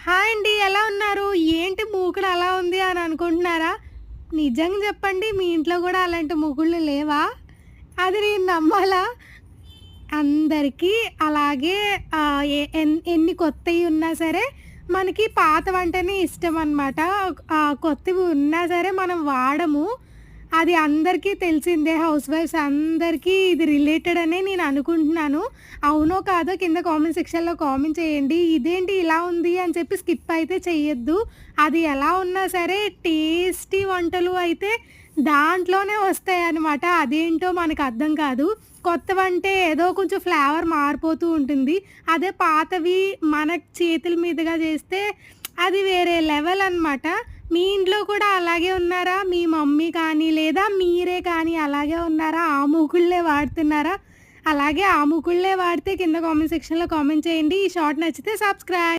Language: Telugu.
హాయ్ అండి. ఎలా ఉన్నారు? ఏంటి మూకుడు అలా ఉంది అని అనుకుంటున్నారా? నిజంగా చెప్పండి, మీ ఇంట్లో గూడా అలాంటి మూకుడ్లు లేవా? అది నేను నమ్మాలా? అందరికీ అలాగే ఎన్ని కొత్తయి ఉన్నా సరే, మనకి పాతవంటేనే ఇష్టమనమాట. కొత్తవి ఉన్నా సరే మనం వాడము. అది అందరికీ తెలిసిందే. హౌస్ వైఫ్స్ అందరికీ ఇది రిలేటెడ్ అనే నేను అనుకుంటున్నాను. అవునో కాదో కింద కామెంట్ సెక్షన్‌లో కామెంట్ చేయండి. ఇదేంటి ఇలా ఉంది అని చెప్పి స్కిప్ అయితే చెయ్యొద్దు. అది ఎలా ఉన్నా సరే టేస్టీ వంటలు అయితే దాంట్లోనే వస్తాయన్నమాట. అదేంటో మనకు అర్థం కాదు. కొత్తవంటే ఏదో కొంచెం ఫ్లేవర్ మారిపోతూ ఉంటుంది. అదే పాతవి మన చేతుల మీదుగా చేస్తే అది వేరే లెవెల్ అనమాట. మీ ఇంట్లో కూడా అలాగే ఉన్నారా? మీ మమ్మీ కానీ, లేదా మీరే కానీ అలాగే ఉన్నారా? ఆ మూకుళ్ళే వాడుతున్నారా? అలాగే ఆ మూకుళ్ళే వాడితే కింద కామెంట్ సెక్షన్‌లో కామెంట్ చేయండి. ఈ షార్ట్ నచ్చితే సబ్స్క్రైబ్.